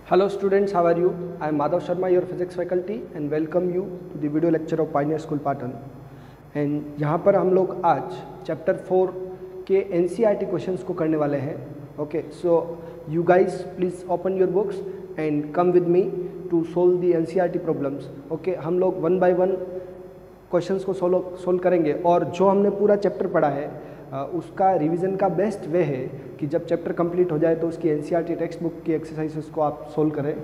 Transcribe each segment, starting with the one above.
Hello students, how are you? I am Madhav Sharma, your physics faculty and welcome you to the video lecture of Pioneer School Patan. And यहाँ पर हम लोग आज chapter 4 के NCERT questions को करने वाले हैं. Okay, so you guys please open your books and come with me to solve the NCERT problems. Okay, हम लोग वन बाय वन क्वेश्चंस को सोल्व करेंगे और जो हमने पूरा चैप्टर पढ़ा है उसका रिवीजन का बेस्ट वे है कि जब चैप्टर कंप्लीट हो जाए तो उसकी NCERT टेक्स्ट बुक की एक्सरसाइजेस को आप सोल्व करें.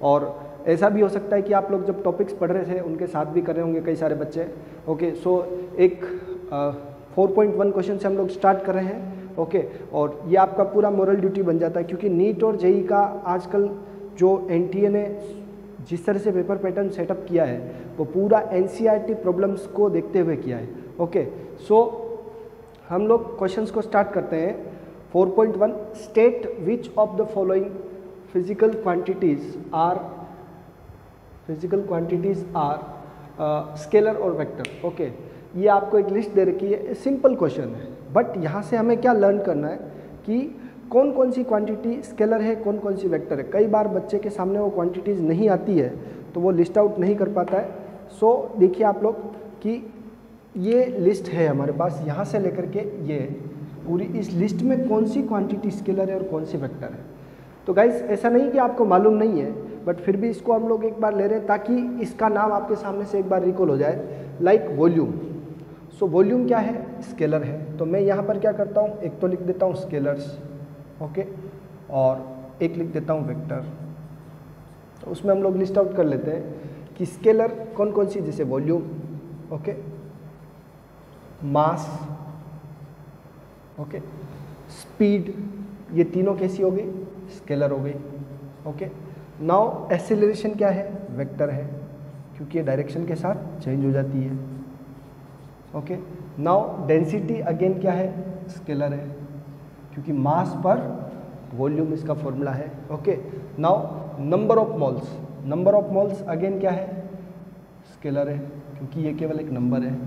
और ऐसा भी हो सकता है कि आप लोग जब टॉपिक्स पढ़ रहे थे उनके साथ भी कर रहे होंगे कई सारे बच्चे. ओके, सो एक 4.1 क्वेश्चन से हम लोग स्टार्ट कर रहे हैं. ओके, और ये आपका पूरा मोरल ड्यूटी बन जाता है क्योंकि नीट और जेई का आजकल जो NTA ने जिस तरह से पेपर पैटर्न सेटअप किया है वो पूरा NCERT प्रॉब्लम्स को देखते हुए किया है. ओके, सो हम लोग क्वेश्चंस को स्टार्ट करते हैं. 4.1 state which of the following physical quantities are scalar और वेक्टर. ओके, ये आपको एक लिस्ट दे रखी है, सिंपल क्वेश्चन है बट यहाँ से हमें क्या लर्न करना है कि कौन कौन सी क्वांटिटी स्केलर है, कौन कौन सी वेक्टर है. कई बार बच्चे के सामने वो क्वांटिटीज़ नहीं आती है तो वो लिस्ट आउट नहीं कर पाता है. सो देखिए आप लोग कि ये लिस्ट है हमारे पास, यहाँ से लेकर के ये पूरी इस लिस्ट में कौन सी क्वांटिटी स्केलर है और कौन सी वेक्टर है. तो गाइस ऐसा नहीं कि आपको मालूम नहीं है बट फिर भी इसको हम लोग एक बार ले रहे हैं ताकि इसका नाम आपके सामने से एक बार रिकॉल हो जाए. Like volume. सो वॉल्यूम क्या है? स्केलर है. तो मैं यहाँ पर क्या करता हूँ, एक तो लिख देता हूँ स्केलर्स. ओके, और एक लिख देता हूँ वेक्टर. तो उसमें हम लोग लिस्ट आउट कर लेते हैं कि स्केलर कौन कौन सी, जैसे वॉल्यूम, ओके, मास, ओके, स्पीड, ये तीनों कैसी हो गई? स्केलर हो गई. ओके, नाउ एक्सेलरेशन क्या है? वेक्टर है क्योंकि ये डायरेक्शन के साथ चेंज हो जाती है. ओके, नाउ डेंसिटी अगेन क्या है? स्केलर है क्योंकि मास पर वॉल्यूम इसका फॉर्मूला है. Okay, now number of moles again क्या है? स्केलर है क्योंकि ये केवल एक नंबर है.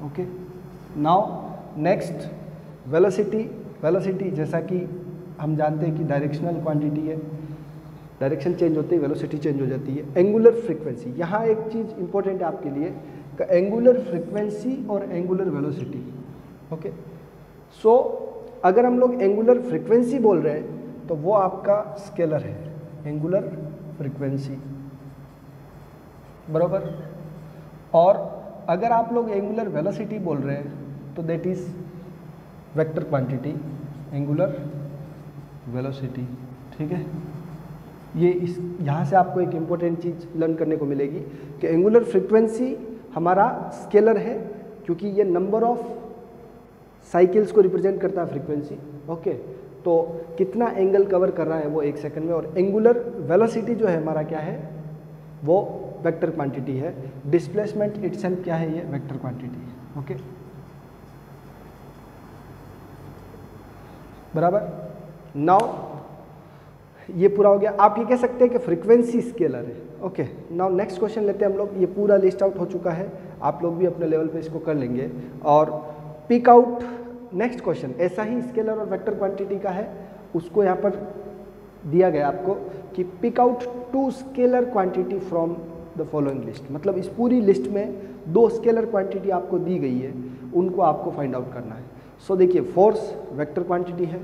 ओके, नाउ नेक्स्ट वेलोसिटी जैसा कि हम जानते हैं कि डायरेक्शनल क्वांटिटी है, डायरेक्शन चेंज होते ही वेलोसिटी चेंज हो जाती है. एंगुलर फ्रीक्वेंसी, यहाँ एक चीज़ इंपॉर्टेंट है आपके लिए, एंगुलर फ्रीक्वेंसी और एंगुलर वेलोसिटी. ओके, सो अगर हम लोग एंगुलर फ्रीक्वेंसी बोल रहे हैं तो वो आपका स्केलर है, एंगुलर फ्रीक्वेंसी, बराबर. और अगर आप लोग एंगुलर वेलोसिटी बोल रहे हैं तो that is vector quantity, angular velocity. ठीक है, ये इस यहाँ से आपको एक इम्पोर्टेंट चीज़ लर्न करने को मिलेगी कि एंगुलर फ्रीक्वेंसी हमारा स्केलर है क्योंकि ये नंबर ऑफ साइकिल्स को रिप्रेजेंट करता है फ्रीक्वेंसी. ओके, तो कितना एंगल कवर कर रहा है वो एक सेकंड में. और एंगुलर वेलोसिटी जो है हमारा क्या है? वो वेक्टर क्वांटिटी है. डिस्प्लेसमेंट इटसेल्फ क्या है? ये वेक्टर क्वांटिटी है. ओके, बराबर. नाउ ये पूरा हो गया. आप ये कह सकते हैं कि फ्रीक्वेंसी स्केलर है. ओके, नाउ नेक्स्ट क्वेश्चन लेते हैं हम लोग. ये पूरा लिस्ट आउट हो चुका है, आप लोग भी अपने लेवल पे इसको कर लेंगे. और पिक आउट नेक्स्ट क्वेश्चन ऐसा ही स्केलर और वेक्टर क्वांटिटी का है, उसको यहाँ पर दिया गया आपको कि pick out 2 scalar quantity from the following list. मतलब इस पूरी लिस्ट में 2 स्केलर क्वांटिटी आपको दी गई है, उनको आपको फाइंड आउट करना है. सो देखिए, फोर्स वेक्टर क्वांटिटी है,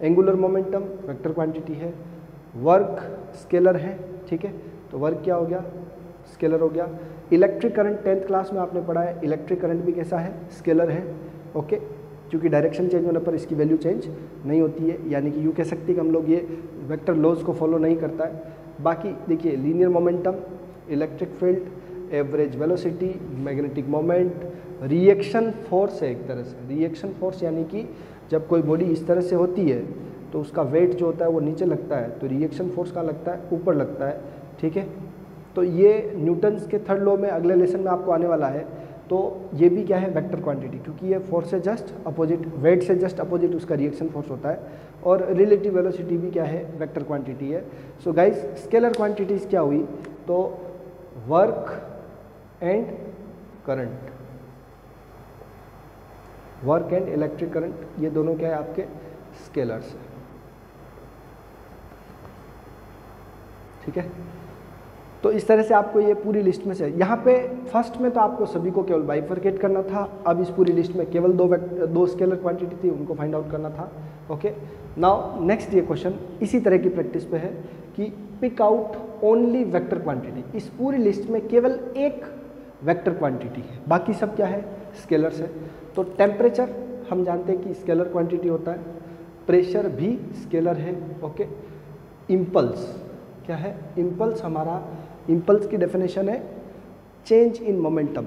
एंगुलर मोमेंटम वेक्टर क्वांटिटी है, वर्क स्केलर है. ठीक है, तो वर्क क्या हो गया? स्केलर हो गया. इलेक्ट्रिक करंट 10th क्लास में आपने पढ़ा है, इलेक्ट्रिक करंट भी कैसा है? स्केलर है. ओके, क्योंकि डायरेक्शन चेंज होने पर इसकी वैल्यू चेंज नहीं होती है, यानी कि यूँ कह सकते हैं कि हम लोग ये वेक्टर लॉज को फॉलो नहीं करता है. बाकी देखिए, linear momentum, electric field, average velocity, magnetic moment, reaction force है एक तरह से. रिएक्शन फोर्स यानी कि जब कोई बॉडी इस तरह से होती है तो उसका वेट जो होता है वो नीचे लगता है, तो रिएक्शन फोर्स कहाँ लगता है? ऊपर लगता है. ठीक है, तो ये न्यूटन्स के थर्ड लॉ में अगले लेसन में आपको आने वाला है. तो ये भी क्या है? वेक्टर क्वांटिटी, क्योंकि ये फोर्स से जस्ट अपोजिट, वेट से जस्ट अपोजिट उसका रिएक्शन फोर्स होता है. और रिलेटिव वेलोसिटी भी क्या है? वेक्टर क्वांटिटी है. सो गाइस, स्केलर क्वांटिटीज़ क्या हुई? तो work and current, work and electric current, ये दोनों क्या है? आपके स्केलर्स. ठीक है। तो इस तरह से आपको ये पूरी लिस्ट में से, यहाँ पे फर्स्ट में तो आपको सभी को केवल बाइफरकेट करना था, अब इस पूरी लिस्ट में केवल दो स्केलर क्वांटिटी थी, उनको फाइंड आउट करना था। ओके, नाउ नेक्स्ट ये क्वेश्चन इसी तरह की प्रैक्टिस पे है कि pick out only vector quantity. इस पूरी लिस्ट में केवल एक वेक्टर क्वांटिटी है, बाकी सब क्या है, स्केलर्स है। तो टेम्परेचर हम जानते हैं कि स्केलर क्वांटिटी होता है, प्रेशर भी स्केलर है। ओके, इम्पल्स क्या है, इम्पल्स हमारा, इम्पल्स की डेफिनेशन है चेंज इन मोमेंटम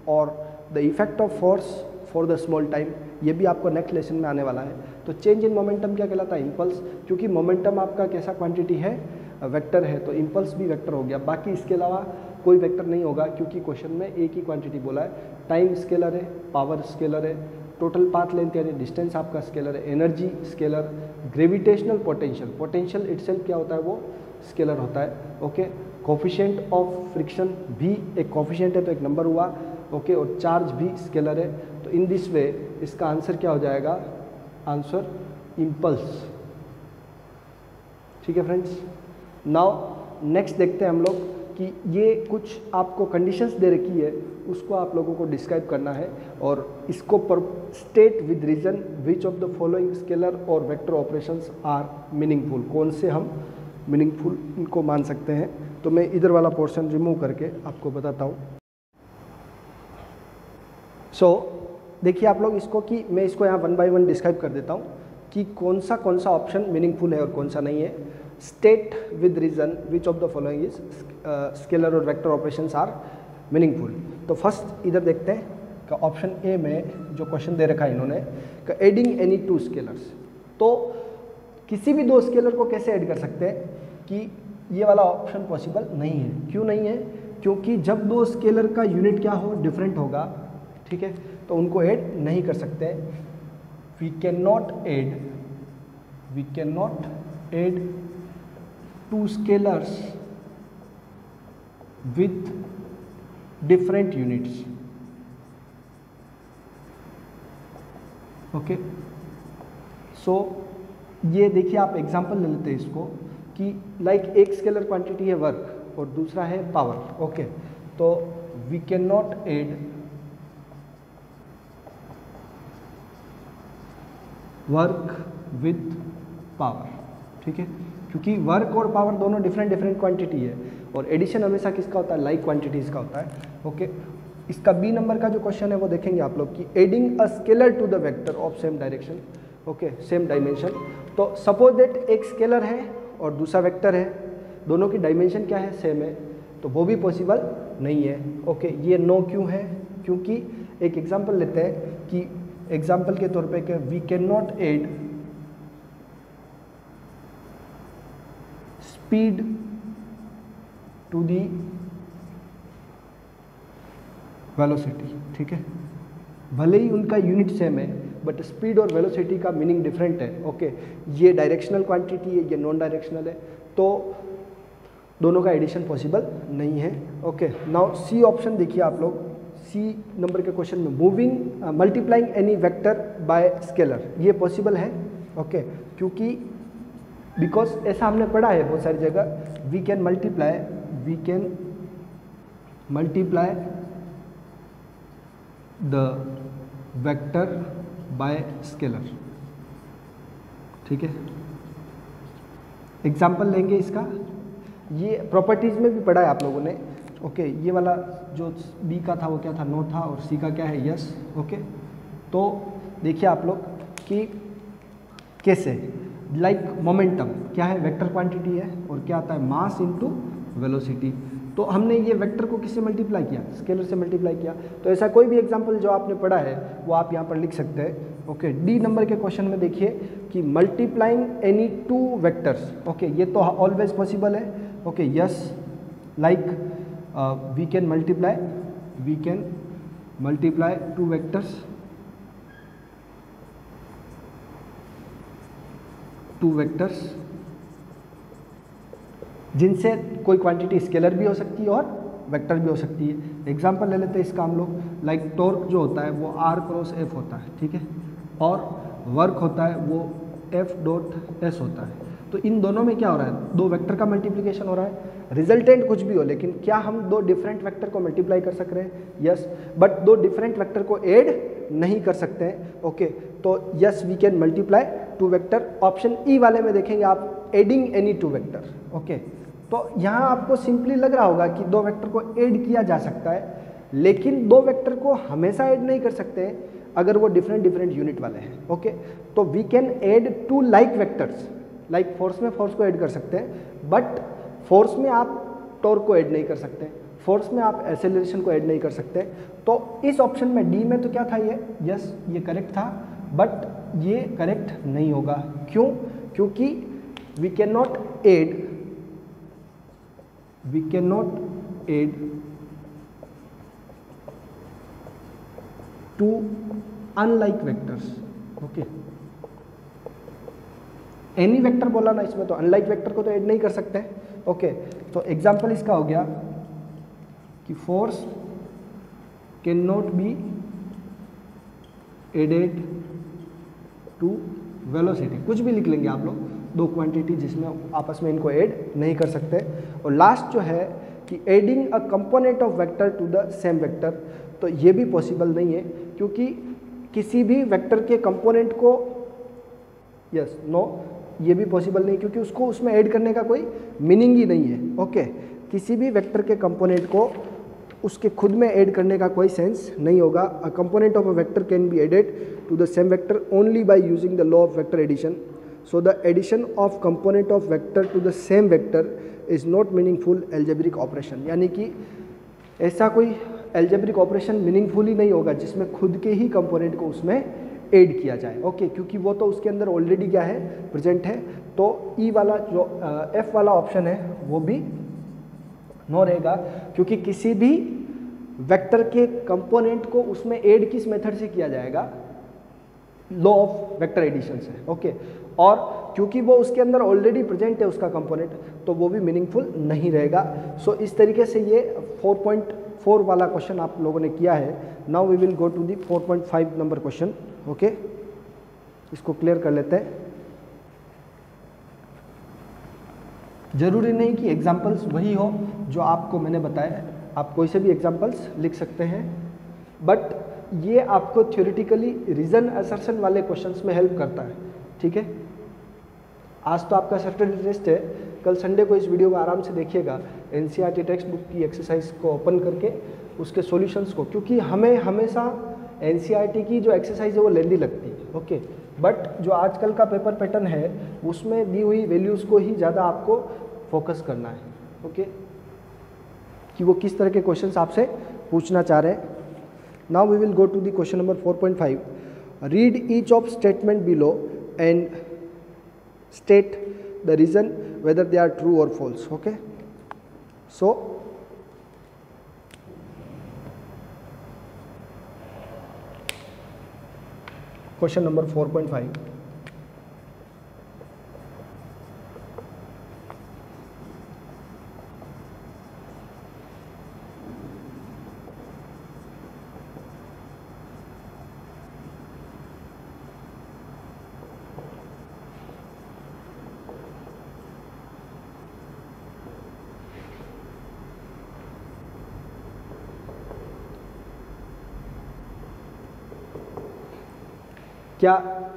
और the effect of force for the small time. ये भी आपको नेक्स्ट लेसन में आने वाला है। तो चेंज इन मोमेंटम क्या कहलाता है, इम्पल्स, क्योंकि मोमेंटम आपका कैसा क्वांटिटी है, वेक्टर है, तो इम्पल्स भी वेक्टर हो गया। बाकी इसके अलावा कोई वेक्टर नहीं होगा, क्योंकि क्वेश्चन में एक ही क्वांटिटी बोला है। टाइम स्केलर है, पावर स्केलर है, टोटल पाथ लेंथ यानी डिस्टेंस आपका स्केलर है, energy scalar, gravitational potential, potential itself क्या होता है, वो स्केलर होता है। ओके, कोफिशिएंट ऑफ फ्रिक्शन भी एक कोफिशिएंट है, तो एक नंबर हुआ। ओके, और चार्ज भी स्केलर है। तो इन दिस वे इसका आंसर क्या हो जाएगा, आंसर इम्पल्स। ठीक है फ्रेंड्स, नाउ नेक्स्ट देखते हैं हम लोग कि ये कुछ आपको कंडीशंस दे रखी है, उसको आप लोगों को डिस्क्राइब करना है और इसको पर state with reason which of the following scalar और वेक्टर ऑपरेशंस आर मीनिंगफुल। कौन से हम मीनिंगफुल इनको मान सकते हैं। तो मैं इधर वाला पोर्शन रिमूव करके आपको बताता हूँ। सो देखिए आप लोग इसको, कि मैं इसको यहाँ 1 बाय 1 डिस्क्राइब कर देता हूँ कि कौन सा ऑप्शन मीनिंगफुल है और कौन सा नहीं है। State with reason which of the following is scalar और वेक्टर ऑपरेशंस आर मीनिंगफुल। तो फर्स्ट इधर देखते हैं कि ऑप्शन ए में जो क्वेश्चन दे रखा है इन्होंने, एडिंग एनी 2 स्केलर्स। तो किसी भी 2 स्केलर को कैसे ऐड कर सकते हैं, कि ये वाला ऑप्शन पॉसिबल नहीं है। क्यों नहीं है, क्योंकि जब 2 स्केलर का यूनिट क्या हो, डिफरेंट होगा। ठीक है, तो उनको ऐड नहीं कर सकते। We can not add 2 scalars with different units. Okay, so ये देखिए आप एग्जांपल ले लेते हैं इसको, कि लाइक एक स्केलर क्वांटिटी है वर्क और दूसरा है पावर। ओके, तो we can not add work with power. ठीक है, क्योंकि वर्क और पावर दोनों डिफरेंट क्वांटिटी है और एडिशन हमेशा किसका होता है, लाइक क्वांटिटीज का होता है। ओके, इसका बी नंबर का जो क्वेश्चन है वो देखेंगे आप लोग, कि adding a scalar to the vector of same direction. Okay, same dimension. तो सपोज दैट एक स्केलर है और दूसरा वेक्टर है, दोनों की डायमेंशन क्या है, सेम है, तो वो भी पॉसिबल नहीं है। ओके, ये नो क्यों है, क्योंकि एक एग्जांपल लेते हैं कि एग्जांपल के तौर पे कि we can not add speed to the velocity. ठीक है, भले ही उनका यूनिट सेम है बट स्पीड और वेलोसिटी का मीनिंग डिफरेंट है। ओके, ये डायरेक्शनल क्वांटिटी है, ये नॉन डायरेक्शनल है, तो दोनों का एडिशन पॉसिबल नहीं है। ओके, नाउ सी ऑप्शन देखिए आप लोग, सी नंबर के क्वेश्चन में moving multiplying any vector by scalar, ये पॉसिबल है। ओके, क्योंकि बिकॉज ऐसा हमने पढ़ा है बहुत सारी जगह, we can multiply the vector by scalar. ठीक है, एग्जाम्पल लेंगे इसका, ये प्रॉपर्टीज़ में भी पढ़ा है आप लोगों ने। ओके, ये वाला जो बी का था वो क्या था, नो था, और सी का क्या है, यस। ओके, तो देखिए आप लोग कि कैसे, लाइक मोमेंटम क्या है, वेक्टर क्वांटिटी है, और क्या आता है, मास इनटू वेलोसिटी। तो हमने ये वेक्टर को किससे मल्टीप्लाई किया, स्केलर से मल्टीप्लाई किया। तो ऐसा कोई भी एग्जांपल जो आपने पढ़ा है वो आप यहाँ पर लिख सकते हैं। ओके, डी नंबर के क्वेश्चन में देखिए कि मल्टीप्लाइंग एनी 2 वेक्टर्स। ओके, ये तो ऑलवेज पॉसिबल है। Okay, yes, like we can multiply 2 vectors, 2 vectors जिनसे कोई क्वांटिटी स्केलर भी हो सकती है और वेक्टर भी हो सकती है। एग्जांपल ले लेते हैं इसका हम लोग, लाइक टॉर्क जो होता है वो R क्रॉस F होता है। ठीक है, और वर्क होता है वो F डॉट S होता है। तो तो इन दोनों में क्या हो रहा है, दो वेक्टर का मल्टीप्लिकेशन हो रहा है। रिजल्टेंट कुछ भी हो, लेकिन क्या हम दो डिफरेंट वेक्टर को मल्टीप्लाई कर सक रहे हैं? यस, बट दो डिफरेंट वेक्टर को ऐड नहीं कर सकते हैं। ओके, तो yes we can multiply two vector. Option E वाले में देखेंगे आप, adding any two vector. Okay, तो यहाँ आपको सिंपली लग रहा होगा कि दो वेक्टर को ऐड किया जा सकता है, लेकिन दो वेक्टर को हमेशा ऐड नहीं कर सकते हैं अगर वो डिफरेंट यूनिट वाले हैं। ओके, तो we can add two like vectors, like force में फोर्स को ऐड कर सकते हैं, बट फोर्स में आप टॉर्क को ऐड नहीं कर सकते, फोर्स में आप एक्सेलरेशन को ऐड नहीं कर सकते। तो इस ऑप्शन में डी में तो क्या था ये, यस ये करेक्ट था, बट ये करेक्ट नहीं होगा। क्यों? क्योंकि we can not add two unlike vectors. Okay, any vector बोला ना इसमें, तो अनलाइक वेक्टर को तो ऐड नहीं कर सकते। ओके, तो एग्जाम्पल इसका हो गया कि force can not be added to velocity, कुछ भी लिख लेंगे आप लोग, दो क्वांटिटी जिसमें आपस में इनको ऐड नहीं कर सकते। और लास्ट जो है कि adding a component of vector to the same vector, तो ये भी पॉसिबल नहीं है, क्योंकि किसी भी वेक्टर के कंपोनेंट को, यस नो, ये भी पॉसिबल नहीं, क्योंकि उसको उसमें ऐड करने का कोई मीनिंग ही नहीं है। ओके, किसी भी वेक्टर के कंपोनेंट को उसके खुद में ऐड करने का कोई सेंस नहीं होगा। A component of a vector can be added to the same vector only by using the law of vector addition. So the addition of component of vector to the same vector is not meaningful algebraic operation, यानी कि ऐसा कोई algebraic operation meaningful ही नहीं होगा जिसमें खुद के ही component को उसमें ऐड किया जाए। ओके, क्योंकि वो तो उसके अंदर ऑलरेडी क्या है, प्रेजेंट है। तो ई वाला जो एफ वाला ऑप्शन है वो भी नो रहेगा, क्योंकि किसी भी वेक्टर के कंपोनेंट को उसमें ऐड किस मेथड से किया जाएगा, लॉ ऑफ वेक्टर एडिशन से। ओके, और क्योंकि वो उसके अंदर ऑलरेडी प्रेजेंट है उसका कंपोनेंट, तो वो भी मीनिंगफुल नहीं रहेगा। सो इस तरीके से ये 4.4 वाला क्वेश्चन आप लोगों ने किया है। Now we will go to the 4.5 number question. Okay, इसको क्लियर कर लेते हैं। जरूरी नहीं कि एग्जाम्पल्स वही हो जो आपको मैंने बताया, आप कोई से भी एग्जाम्पल्स लिख सकते हैं, बट ये आपको थ्योरेटिकली रीजन असर्शन वाले क्वेश्चंस में हेल्प करता है। ठीक है, आज तो आपका सैटरडे टेस्ट है, कल संडे को इस वीडियो को आराम से देखिएगा, एनसीईआरटी टेक्स्ट बुक की एक्सरसाइज को ओपन करके उसके सॉल्यूशंस को, क्योंकि हमें हमेशा एनसीईआरटी की जो एक्सरसाइज है वो लेंदी लगती है। ओके, बट जो आजकल का पेपर पैटर्न है उसमें दी हुई वैल्यूज़ को ही ज़्यादा आपको फोकस करना है। ओके, कि वो किस तरह के क्वेश्चंस आपसे पूछना चाह रहे हैं। Now we will go to the question number 4.5। Read each of statement below and state the reason whether they are true और false. Okay, so question number 4.5। क्या,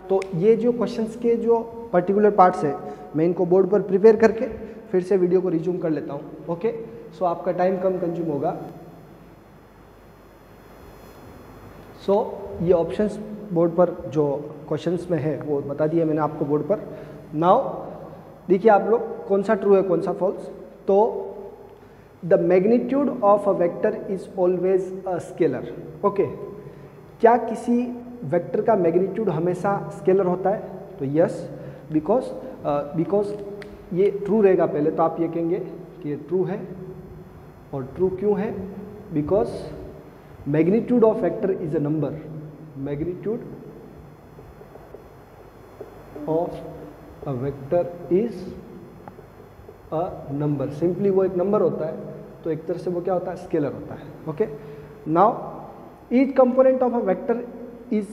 तो ये जो क्वेश्चंस के जो पर्टिकुलर पार्ट्स है मैं इनको बोर्ड पर प्रिपेयर करके फिर से वीडियो को रिज्यूम कर लेता हूँ। ओके, सो आपका टाइम कम कंज्यूम होगा। सो ये ऑप्शंस बोर्ड पर जो क्वेश्चंस में है वो बता दिया मैंने आपको बोर्ड पर। नाउ देखिए आप लोग कौन सा ट्रू है कौन सा फॉल्स। तो the magnitude of a vector is always a scalar. Okay, क्या किसी वेक्टर का मैग्नीट्यूड हमेशा स्केलर होता है? तो यस, बिकॉज ये ट्रू रहेगा पहले, तो आप ये कहेंगे कि ये ट्रू है। और ट्रू क्यों है? Because magnitude of vector is a number, magnitude of a vector is a number, simply वो एक नंबर होता है, तो एक तरह से वो क्या होता है, स्केलर होता है। Okay, now each component of a vector is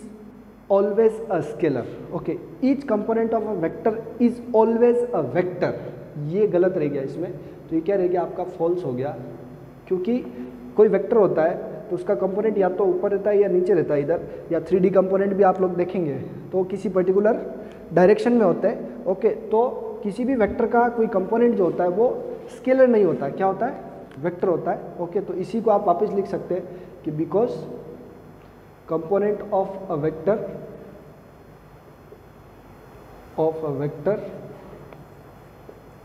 always a scalar. Okay, each component of a vector is always a vector. ये गलत रह गया इसमें, तो ये क्या रह गया आपका फॉल्स हो गया, क्योंकि कोई वेक्टर होता है तो उसका कंपोनेंट या तो ऊपर रहता है या नीचे रहता है इधर, या 3D कंपोनेंट भी आप लोग देखेंगे तो किसी पर्टिकुलर डायरेक्शन में होता है। ओके, तो किसी भी वेक्टर का कोई कंपोनेंट जो होता है वो स्केलर नहीं होता है, क्या होता है, वेक्टर होता है। ओके, तो इसी को आप वापस लिख सकते हैं कि because component of a vector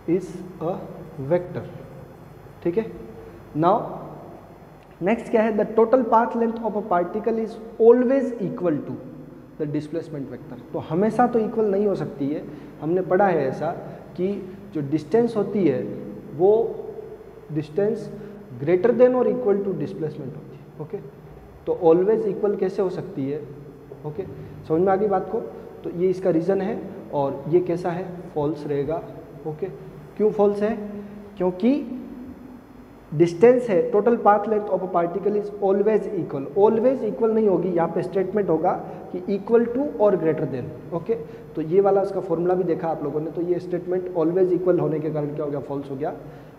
is a vector. ठीक है, नाउ नेक्स्ट क्या है, the total path length of a particle is always equal to the displacement vector. तो हमेशा तो इक्वल नहीं हो सकती है, हमने पढ़ा है ऐसा कि जो डिस्टेंस होती है वो डिस्टेंस ग्रेटर देन और इक्वल टू डिस्प्लेसमेंट होती है। ओके, तो ऑलवेज इक्वल कैसे हो सकती है। ओके, समझ में आ गई बात को। तो ये इसका रीज़न है, और ये कैसा है, फॉल्स रहेगा। ओके, क्यों फॉल्स है, क्योंकि डिस्टेंस है, total path length of a particle is always equal. Always equal नहीं होगी, यहाँ पे स्टेटमेंट होगा कि इक्वल टू और ग्रेटर देन। ओके, तो ये वाला उसका फॉर्मूला भी देखा आप लोगों ने, तो ये स्टेटमेंट ऑलवेज इक्वल होने के कारण क्या हो गया, फॉल्स हो गया।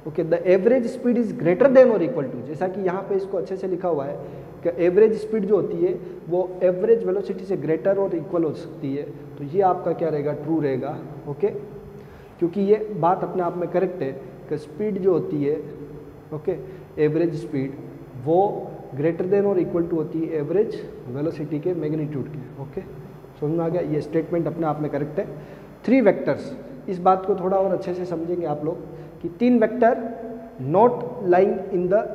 Okay, the average speed is greater than और इक्वल टू, जैसा कि यहाँ पे इसको अच्छे से लिखा हुआ है कि एवरेज स्पीड जो होती है वो एवरेज वेलोसिटी से ग्रेटर और इक्वल हो सकती है, तो ये आपका क्या रहेगा, ट्रू रहेगा। ओके, क्योंकि ये बात अपने आप में करेक्ट है कि स्पीड जो होती है, ओके, एवरेज स्पीड वो ग्रेटर देन और इक्वल टू होती है एवरेज वेलोसिटी के मैग्नीट्यूड के। ओके, समझ में आ गया, ये स्टेटमेंट अपने आप में करेक्ट है। 3 वेक्टर्स, इस बात को थोड़ा और अच्छे से समझेंगे आप लोग कि 3 vector not lying in the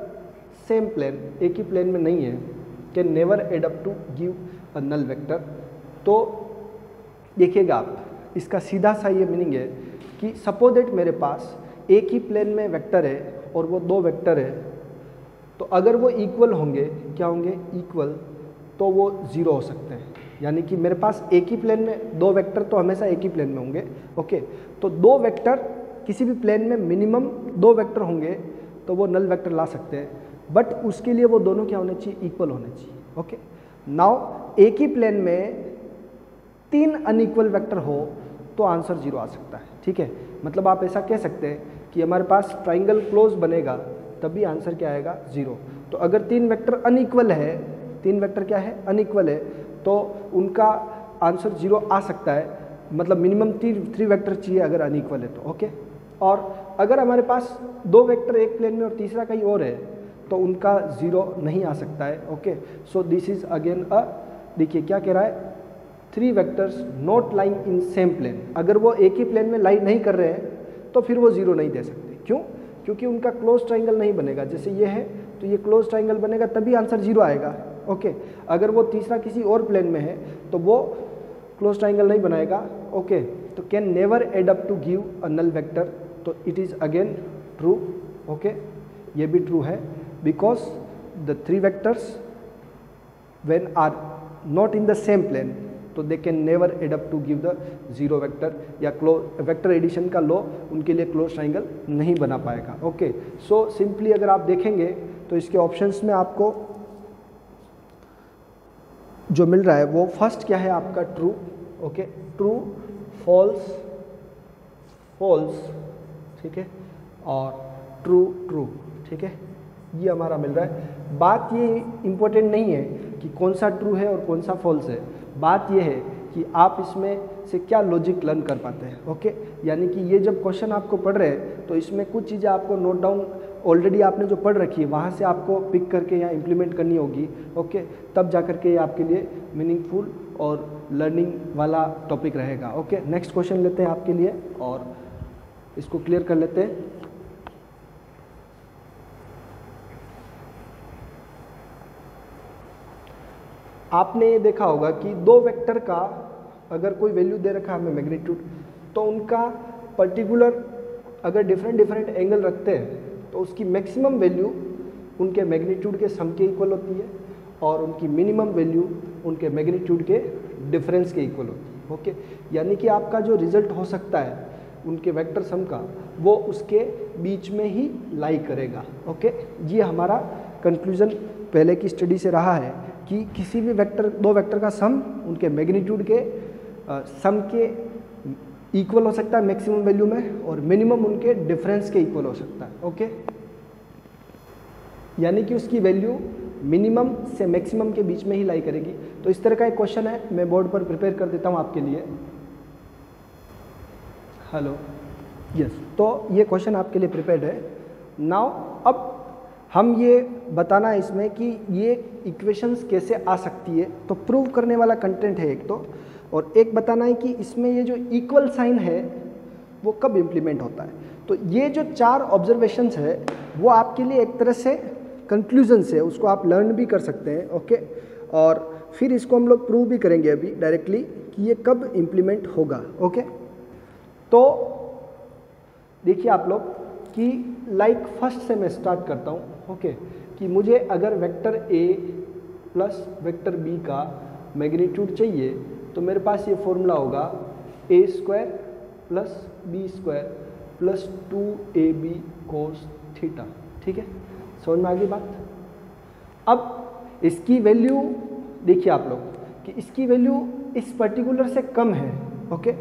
same plane, एक ही प्लेन में नहीं है, can never add up to give a null vector. तो देखिएगा आप, इसका सीधा सा ये मीनिंग है कि सपोज दैट मेरे पास एक ही प्लेन में वेक्टर है और वो 2 वेक्टर है, तो अगर वो इक्वल होंगे, क्या होंगे, इक्वल, तो वो 0 हो सकते हैं। यानी कि मेरे पास एक ही प्लेन में 2 वेक्टर तो हमेशा एक ही प्लेन में होंगे। ओके, तो 2 वेक्टर किसी भी प्लेन में मिनिमम 2 वेक्टर होंगे तो वो नल वेक्टर ला सकते हैं, बट उसके लिए वो दोनों क्या होने चाहिए, इक्वल होने चाहिए। ओके, नाउ एक ही प्लेन में 3 अनइक्वल वेक्टर हो तो आंसर 0 आ सकता है। ठीक है, मतलब आप ऐसा कह सकते हैं कि हमारे पास ट्राइंगल क्लोज बनेगा तभी आंसर क्या आएगा, 0। तो अगर 3 वेक्टर अनइक्वल है, 3 वेक्टर क्या है, अनइक्वल है, तो उनका आंसर 0 आ सकता है, मतलब मिनिमम 3 वेक्टर चाहिए अगर अनइक्वल है तो। ओके, और अगर हमारे पास 2 वेक्टर एक प्लेन में और तीसरा कहीं और है तो उनका 0 नहीं आ सकता है। Okay, so this is again a, देखिए क्या कह रहा है, 3 vectors not lying in same plane, अगर वो एक ही प्लेन में लाइन नहीं कर रहे हैं तो फिर वो 0 नहीं दे सकते। क्यों, क्योंकि उनका क्लोज ट्राइंगल नहीं बनेगा। जैसे ये है तो ये क्लोज ट्राइंगल बनेगा तभी आंसर 0 आएगा। ओके, अगर वो तीसरा किसी और प्लेन में है तो वो क्लोज ट्राइंगल नहीं बनाएगा। ओके, तो can never add up to give a null vector, तो it is again true. Okay, ये भी ट्रू है, because the 3 vectors when are not in the same plane तो they can never add up to give the 0 vector, या vector addition का law उनके लिए close triangle नहीं बना पाएगा। ओके, सो सिंपली अगर आप देखेंगे तो इसके ऑप्शंस में आपको जो मिल रहा है वो फर्स्ट क्या है आपका, true. Okay, true, false, false, ठीक है, और ट्रू ट्रू। ठीक है, ये हमारा मिल रहा है। बात ये इम्पोर्टेंट नहीं है कि कौन सा ट्रू है और कौन सा फॉल्स है, बात ये है कि आप इसमें से क्या लॉजिक लर्न कर पाते हैं। ओके, यानी कि ये जब क्वेश्चन आपको पढ़ रहे हैं तो इसमें कुछ चीज़ें आपको नोट डाउन ऑलरेडी आपने जो पढ़ रखी है वहाँ से आपको पिक करके यहाँ इम्प्लीमेंट करनी होगी। ओके, तब जा करके ये आपके लिए मीनिंगफुल और लर्निंग वाला टॉपिक रहेगा। ओके, नेक्स्ट क्वेश्चन लेते हैं आपके लिए और इसको क्लियर कर लेते हैं। आपने ये देखा होगा कि 2 वेक्टर का अगर कोई वैल्यू दे रखा है हमें मैग्नीट्यूड, तो उनका पर्टिकुलर अगर डिफरेंट एंगल रखते हैं तो उसकी मैक्सिमम वैल्यू उनके मैग्नीट्यूड के सम के इक्वल होती है और उनकी मिनिमम वैल्यू उनके मैग्नीट्यूड के डिफरेंस के इक्वल होती है। ओके, यानी कि आपका जो रिजल्ट हो सकता है उनके वेक्टर सम का वो उसके बीच में ही लाई करेगा। ओके, ये हमारा कंक्लूजन पहले की स्टडी से रहा है कि किसी भी वेक्टर, दो वेक्टर का सम उनके मैग्नीट्यूड के सम के इक्वल हो सकता है मैक्सिमम वैल्यू में, और मिनिमम उनके डिफरेंस के इक्वल हो सकता है। ओके, यानी कि उसकी वैल्यू मिनिमम से मैक्सिमम के बीच में ही लाई करेगी। तो इस तरह का एक क्वेश्चन है, मैं बोर्ड पर प्रिपेयर कर देता हूँ आपके लिए। हेलो, यस, तो ये क्वेश्चन आपके लिए प्रिपेयर्ड है। नाउ अब हम ये बताना है इसमें कि ये इक्वेशंस कैसे आ सकती है, तो प्रूव करने वाला कंटेंट है एक तो, और एक बताना है कि इसमें ये जो इक्वल साइन है वो कब इम्प्लीमेंट होता है। तो ये जो 4 ऑब्जर्वेशंस है वो आपके लिए एक तरह से कंक्लूजन्स है, उसको आप लर्न भी कर सकते हैं। ओके, और फिर इसको हम लोग प्रूव भी करेंगे अभी डायरेक्टली कि ये कब इम्प्लीमेंट होगा। ओके, तो देखिए आप लोग कि लाइक फर्स्ट से मैं स्टार्ट करता हूँ। ओके, कि मुझे अगर vector a plus vector b का मैग्नीट्यूड चाहिए तो मेरे पास ये फॉर्मूला होगा a square plus B square plus 2ab cos theta. ठीक है, समझ में आ गई बात। अब इसकी वैल्यू देखिए आप लोग कि इसकी वैल्यू इस पर्टिकुलर से कम है। ओके,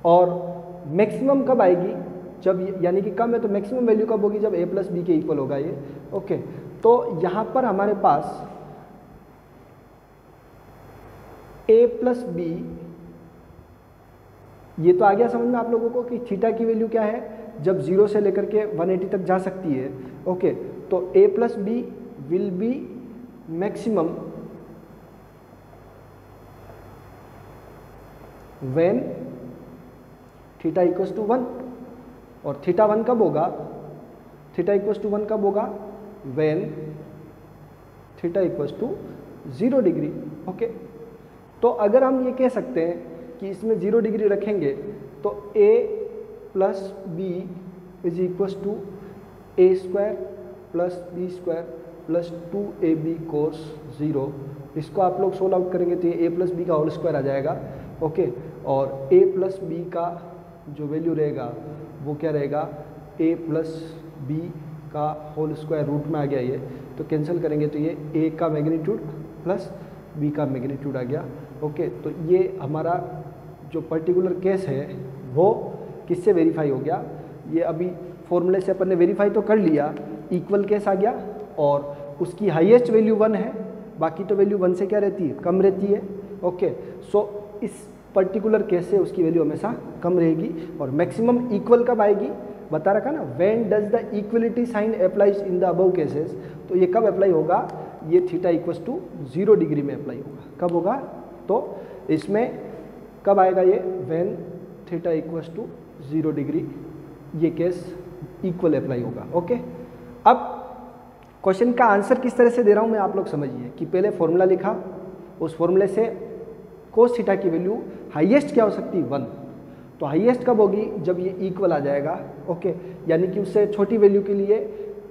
और मैक्सिमम कब आएगी, जब यानी कि कम है तो मैक्सिमम वैल्यू कब होगी, जब a प्लस बी के इक्वल होगा ये। ओके, तो यहाँ पर हमारे पास a प्लस बी, ये तो आ गया समझ में आप लोगों को कि थीटा की वैल्यू क्या है जब 0 से लेकर के 180 तक जा सकती है। ओके, तो a plus B will be maximum when theta equals to 1, और थीटा 1 कब होगा, थीटा इक्वल्स टू 1 कब होगा, when theta equals to 0 degree. Okay, तो अगर हम ये कह सकते हैं कि इसमें 0 डिग्री रखेंगे तो a plus B is equals to A square plus B square plus 2ab cos 0। इसको आप लोग सोल्व आउट करेंगे तो ये a प्लस बी का होल स्क्वायर आ जाएगा। ओके, और a प्लस बी का जो वैल्यू रहेगा वो क्या रहेगा, a प्लस बी का होल स्क्वायर रूट में आ गया ये, तो कैंसिल करेंगे तो ये a का मैग्नीट्यूड प्लस b का मैग्नीट्यूड आ गया। ओके, तो ये हमारा जो पर्टिकुलर केस है वो किससे वेरीफाई हो गया, ये अभी फॉर्मूले से अपन ने वेरीफाई तो कर लिया, इक्वल केस आ गया, और उसकी हाईएस्ट वैल्यू 1 है, बाकी तो वैल्यू 1 से क्या रहती है, कम रहती है। ओके, सो इस पर्टिकुलर केस से उसकी वैल्यू हमेशा कम रहेगी। और मैक्सिमम इक्वल कब आएगी, बता रखा ना, when does the equality sign applies in the above cases, तो ये कब अप्लाई होगा, ये थीटा इक्वल्स टू 0 डिग्री में अप्लाई होगा। कब होगा, तो इसमें कब आएगा ये, when theta equals to 0 degree, ये केस इक्वल अप्लाई होगा। ओके, अब क्वेश्चन का आंसर किस तरह से दे रहा हूँ मैं, आप लोग समझिए कि पहले फॉर्मूला लिखा, उस फॉर्मूले से कोस थीटा की वैल्यू हाईएस्ट क्या हो सकती है, 1, तो हाईएस्ट कब होगी, जब ये इक्वल आ जाएगा। ओके, यानी कि उससे छोटी वैल्यू के लिए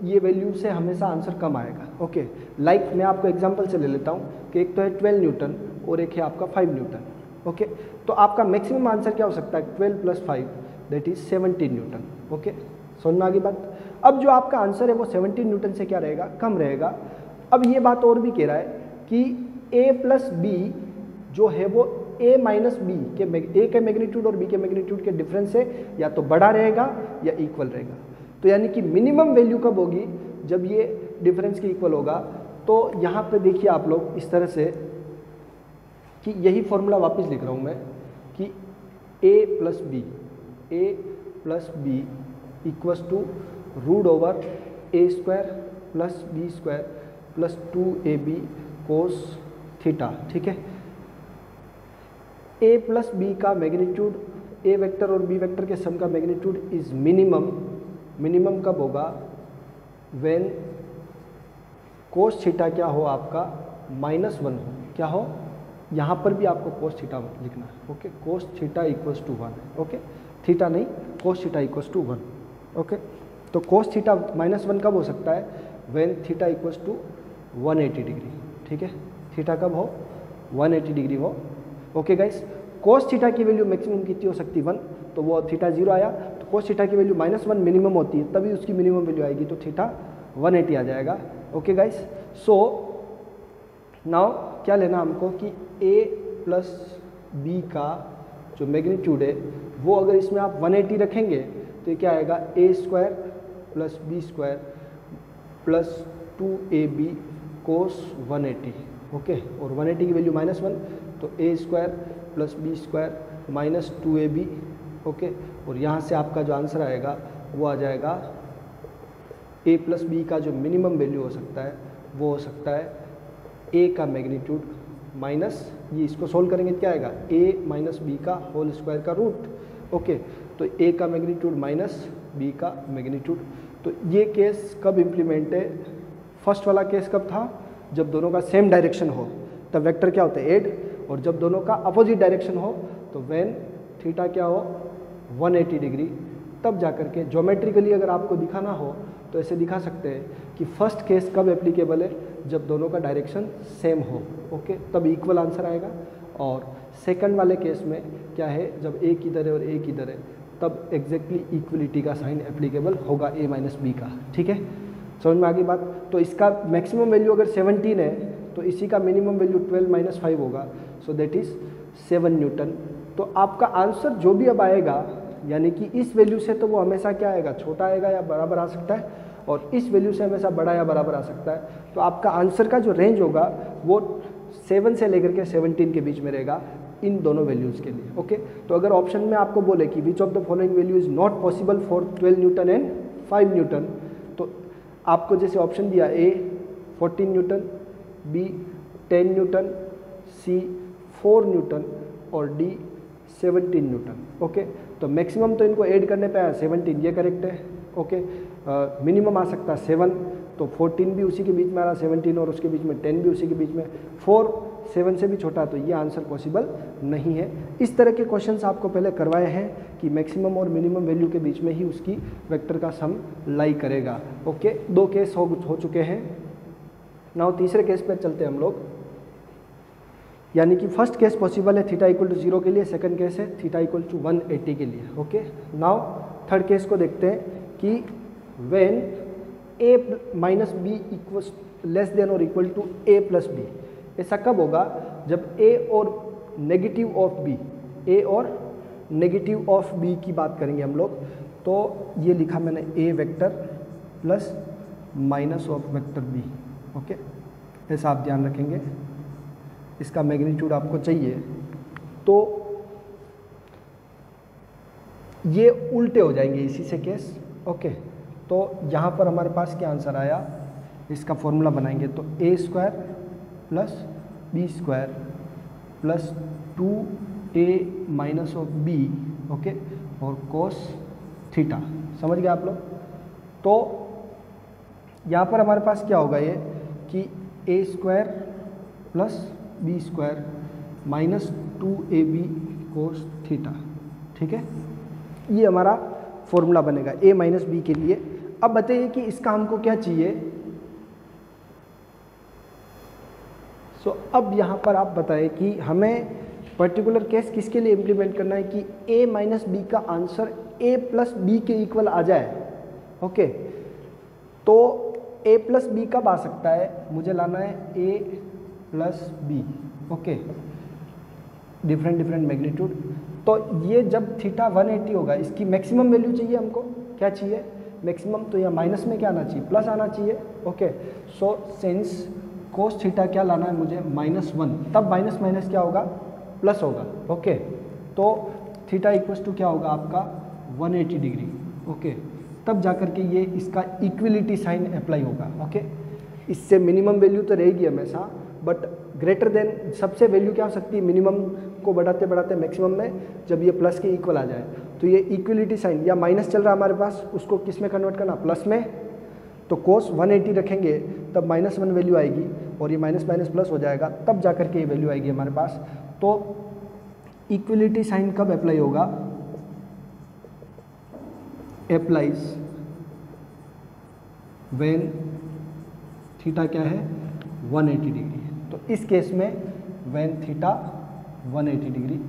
ये वैल्यू से हमेशा आंसर कम आएगा। ओके, लाइक मैं आपको एग्जांपल से ले लेता हूँ कि एक तो है 12 न्यूटन और एक है आपका 5 न्यूटन। ओके, तो आपका मैक्सिमम आंसर क्या हो सकता है, 12 plus 5 that is 17 Newton. Okay, समझ में आ गई बात। अब जो आपका आंसर है वो 17 न्यूटन से क्या रहेगा, कम रहेगा। अब ये बात और भी कह रहा है कि a प्लस बी जो है वो a माइनस बी के, a के मैग्नीट्यूड और b के मैग्नीट्यूड के डिफरेंस से या तो बड़ा रहेगा या इक्वल रहेगा। तो यानी कि मिनिमम वैल्यू कब होगी, जब ये डिफरेंस के इक्वल होगा। तो यहाँ पे देखिए आप लोग इस तरह से कि यही फॉर्मूला वापस लिख रहा हूँ मैं कि a plus B equals to root over A square plus B square plus 2ab cos theta. ठीक है, a प्लस बी का मैग्नीट्यूड, a वेक्टर और b वेक्टर के सम का मैग्नीट्यूड इज मिनिमम, मिनिमम कब होगा, व्हेन कोस थीटा क्या हो आपका -1 हो, क्या हो, यहाँ पर भी आपको कोस थीटा लिखना है। Okay, cos theta equals to 1 है। ओके, थीटा नहीं, cos theta equals to 1। Okay, तो कोस थीटा -1 कब हो सकता है, when theta equals to 180 degree. ठीक है, थीटा कब हो, 180 डिग्री हो। ओके गाइस, कोस थीटा की वैल्यू मैक्सिमम कितनी हो सकती है, 1, तो वो थीटा 0 आया, तो कोस थीटा की वैल्यू -1 मिनिमम होती है, तभी उसकी मिनिमम वैल्यू आएगी, तो थीटा 180 आ जाएगा। ओके गाइस, सो नाउ क्या लेना हमको कि a प्लस बी का जो मैग्नीट्यूड है वो अगर इसमें आप 180 रखेंगे तो ये क्या आएगा a square plus B square plus 2ab cos 180, okay. और 180 की वैल्यू -1, तो a square plus B square minus 2ab, okay. और यहाँ से आपका जो आंसर आएगा वो आ जाएगा a प्लस बी का जो मिनिमम वैल्यू हो सकता है वो हो सकता है a का मैग्नीट्यूड माइनस, ये इसको सोल्व करेंगे क्या आएगा a माइनस बी का होल स्क्वायर का रूट, ओके। तो a का मैग्नीट्यूड माइनस b का मैग्नीट्यूड। तो ये केस कब इम्प्लीमेंट है? फर्स्ट वाला केस कब था? जब दोनों का सेम डायरेक्शन हो तब वेक्टर क्या होता है एड, और जब दोनों का अपोजिट डायरेक्शन हो तो व्हेन थीटा क्या हो 180 डिग्री, तब जाकर के ज्योमेट्रिकली अगर आपको दिखाना हो तो ऐसे दिखा सकते हैं कि फर्स्ट केस कब एप्लीकेबल है? जब दोनों का डायरेक्शन सेम हो, ओके, तब इक्वल आंसर आएगा। और सेकंड वाले केस में क्या है, जब a किधर है और a किधर है तब एग्जैक्टली इक्वलिटी का साइन एप्लीकेबल होगा a माइनस बी का, ठीक है। समझ में आ गई बात? तो इसका मैक्सिमम वैल्यू अगर 17 है तो इसी का मिनिमम वैल्यू 12 माइनस 5 होगा, सो दैट इज़ 7 न्यूटन। तो आपका आंसर जो भी अब आएगा यानी कि इस वैल्यू से तो वो हमेशा क्या आएगा, छोटा आएगा या बराबर आ सकता है, और इस वैल्यू से हमेशा बड़ा या बराबर आ सकता है। तो आपका आंसर का जो रेंज होगा वो 7 से लेकर के 17 के बीच में रहेगा इन दोनों वैल्यूज़ के लिए, ओके। तो अगर ऑप्शन में आपको बोले कि विच of the following value is not possible for 12 Newton and 5 Newton, तो आपको जैसे ऑप्शन दिया A 14 Newton, B 10 Newton, C 4 Newton और D 17 न्यूटन, ओके। तो मैक्सिमम तो इनको ऐड करने पे आया 17, ये करेक्ट है, ओके। मिनिमम आ सकता है 7, तो 14 भी उसी के बीच में आ रहा, 17 और उसके बीच में 10 भी उसी के बीच में, 4 7 से भी छोटा, तो ये आंसर पॉसिबल नहीं है। इस तरह के क्वेश्चंस आपको पहले करवाए हैं कि मैक्सिमम और मिनिमम वैल्यू के बीच में ही उसकी वेक्टर का सम लाई करेगा, ओके। 2 केस हो चुके हैं। नाउ तीसरे केस पे चलते हैं हम लोग, यानी कि फर्स्ट केस पॉसिबल है थीटा इक्वल टू 0 के लिए, सेकंड केस है थीटा इक्वल टू 180 के लिए, ओके। नाउ थर्ड केस को देखते हैं कि when a minus b equals less than और equal to a plus b. ऐसा कब होगा? जब a और नेगेटिव ऑफ b, a और नेगेटिव ऑफ b की बात करेंगे हम लोग। तो ये लिखा मैंने a vector plus minus of vector b, okay. ऐसा आप ध्यान रखेंगे, इसका मैग्नीट्यूड आपको चाहिए तो ये उल्टे हो जाएंगे इसी से केस, ओके। तो यहाँ पर हमारे पास क्या आंसर आया, इसका फॉर्मूला बनाएंगे तो a square plus B square plus 2a minus of b, okay, और कोस थीटा। समझ गए आप लोग? तो यहाँ पर हमारे पास क्या होगा ये कि a square plus B square minus 2ab cos theta, ठीक है। ये हमारा फॉर्मूला बनेगा a माइनस बी के लिए। अब बताइए कि इसका हमको क्या चाहिए। सो अब यहाँ पर आप बताएं कि हमें पर्टिकुलर केस किसके लिए इम्प्लीमेंट करना है कि a माइनस बी का आंसर a प्लस बी के इक्वल आ जाए, ओके। तो a प्लस बी कब आ सकता है? मुझे लाना है a plus B, okay, different magnitude. तो ये जब थीटा 180 होगा, इसकी मैक्सिमम वैल्यू चाहिए हमको, क्या चाहिए मैक्सिमम, तो यहाँ माइनस में क्या आना चाहिए, प्लस आना चाहिए, okay. So since cos theta क्या लाना है मुझे -1, तब माइनस माइनस क्या होगा, प्लस होगा, ओके। तो थीटा इक्वल्स टू क्या होगा आपका 180 डिग्री, ओके। तब जाकर के ये इसका इक्विलिटी साइन अप्लाई होगा, ओके। इससे मिनिमम वैल्यू तो रहेगी हमेशा, बट ग्रेटर देन सबसे वैल्यू क्या हो सकती है मिनिमम को बढ़ाते बढ़ाते मैक्सिमम में, जब ये प्लस के इक्वल आ जाए तो ये इक्विलिटी साइन, या माइनस चल रहा है हमारे पास, उसको किस में कन्वर्ट करना, प्लस में। तो कोस 180 रखेंगे तब -1 वैल्यू आएगी और ये माइनस माइनस प्लस हो जाएगा, तब जाकर के ये वैल्यू आएगी हमारे पास। तो इक्विलिटी साइन कब अप्लाई होगा, अप्लाइज व्हेन थीटा क्या है 180 डिग्री। तो इस केस में व्हेन थीटा 180 डिग्री,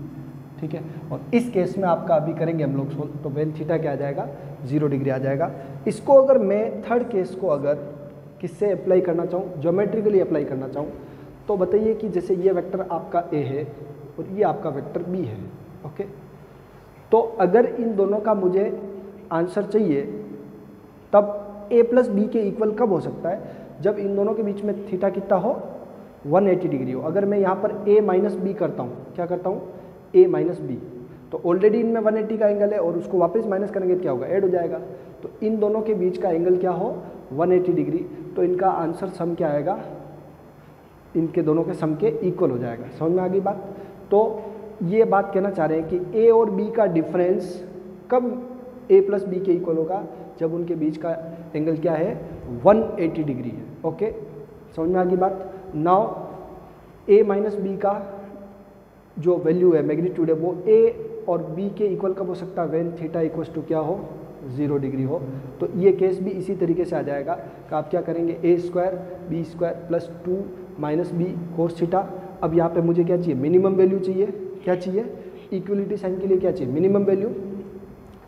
ठीक है। और इस केस में आपका अभी करेंगे हम लोग सोल्व, तो व्हेन थीटा क्या आ जाएगा 0 डिग्री आ जाएगा। इसको अगर मैं थर्ड केस को अगर किससे अप्लाई करना चाहूँ, ज्योमेट्रिकली अप्लाई करना चाहूँ, तो बताइए कि जैसे ये वेक्टर आपका ए है और ये आपका वेक्टर बी है, ओके। तो अगर इन दोनों का मुझे आंसर चाहिए तब ए प्लस बी के इक्वल कब हो सकता है, जब इन दोनों के बीच में थीटा कितना हो, 180 डिग्री हो। अगर मैं यहाँ पर ए माइनस बी करता हूँ, क्या करता हूँ, ए माइनस बी, तो ऑलरेडी इनमें 180 का एंगल है और उसको वापस माइनस करेंगे तो क्या होगा, ऐड हो जाएगा। तो इन दोनों के बीच का एंगल क्या हो, 180 डिग्री। तो इनका आंसर सम क्या आएगा, इनके दोनों के सम के इक्वल हो जाएगा। समझ में आ गई बात। तो ये बात कहना चाह रहे हैं कि ए और बी का डिफरेंस कब ए प्लस बी के इक्वल होगा, जब उनके बीच का एंगल क्या है, 180 डिग्री है, ओके। समझ में आ गई बात। नाउ ए माइनस बी का जो वैल्यू है, मैग्नीट्यूड है, वो ए और बी के इक्वल कब हो सकता है, व्हेन थीटा इक्वल्स टू क्या हो, 0 डिग्री हो। तो ये केस भी इसी तरीके से आ जाएगा कि आप क्या करेंगे, a square b square plus 2 minus b cos theta. अब यहाँ पे मुझे क्या चाहिए, मिनिमम वैल्यू चाहिए, क्या चाहिए, इक्वलिटी साइन के लिए क्या चाहिए, मिनिमम वैल्यू।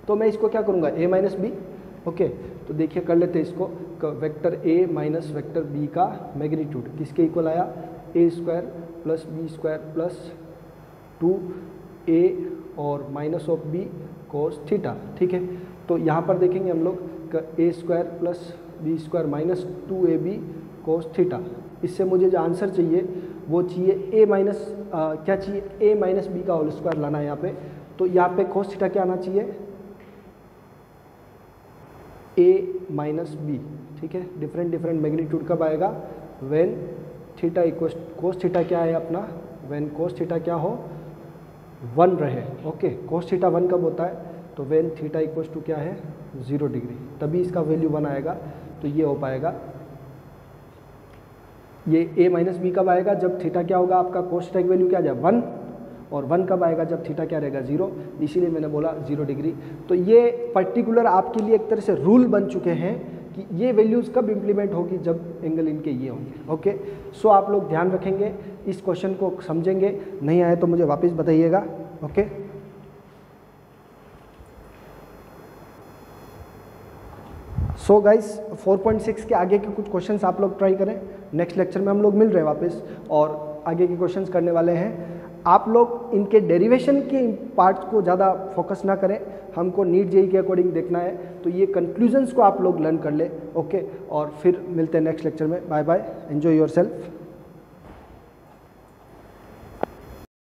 तो मैं इसको क्या करूँगा, ए माइनस बी, ओके। तो देखिए कर लेते हैं इसको, vector a minus vector b का मैग्नीट्यूड किसके इक्वल आया, a square plus B square plus 2a और minus of b cos theta, ठीक है। तो यहाँ पर देखेंगे हम लोग a square plus B square minus 2ab cos theta. इससे मुझे जो आंसर चाहिए वो चाहिए ए माइनस क्या चाहिए, ए माइनस बी का होल स्क्वायर लाना है यहाँ पे। तो यहाँ पे कोस थीटा क्या आना चाहिए, ए माइनस बी, ठीक है। डिफरेंट मैग्नीट्यूड कब आएगा, when theta equal, cos theta क्या है अपना, व्हेन कोस थीटा क्या हो, 1 रहे, ओके। कोस थीटा 1 कब होता है, तो व्हेन थीटा इक्वल्स टू क्या है, 0 डिग्री, तभी इसका वैल्यू 1 आएगा। तो ये हो पाएगा, ये ए माइनस बी कब आएगा, जब थीटा क्या होगा आपका, कोस थीटा की वैल्यू क्या आ जाए 1, और 1 कब आएगा, जब थीटा क्या रहेगा 0, इसीलिए मैंने बोला 0 डिग्री। तो ये पर्टिकुलर आपके लिए एक तरह से रूल बन चुके हैं कि ये वैल्यूज़ कब इम्प्लीमेंट होगी, जब एंगल इनके ये होंगे, ओके। सो आप लोग ध्यान रखेंगे, इस क्वेश्चन को समझेंगे, नहीं आए तो मुझे वापस बताइएगा, ओके। सो गाइस 4.6 के आगे के कुछ क्वेश्चंस आप लोग ट्राई करें। नेक्स्ट लेक्चर में हम लोग मिल रहे हैं वापस और आगे के क्वेश्चंस करने वाले हैं। आप लोग इनके डेरिवेशन के पार्ट्स को ज़्यादा फोकस ना करें, हमको नीट जेईई के अकॉर्डिंग देखना है। तो ये कंक्लूजन्स को आप लोग लर्न कर ले, ओके। और फिर मिलते हैं नेक्स्ट लेक्चर में। Bye bye, enjoy your self.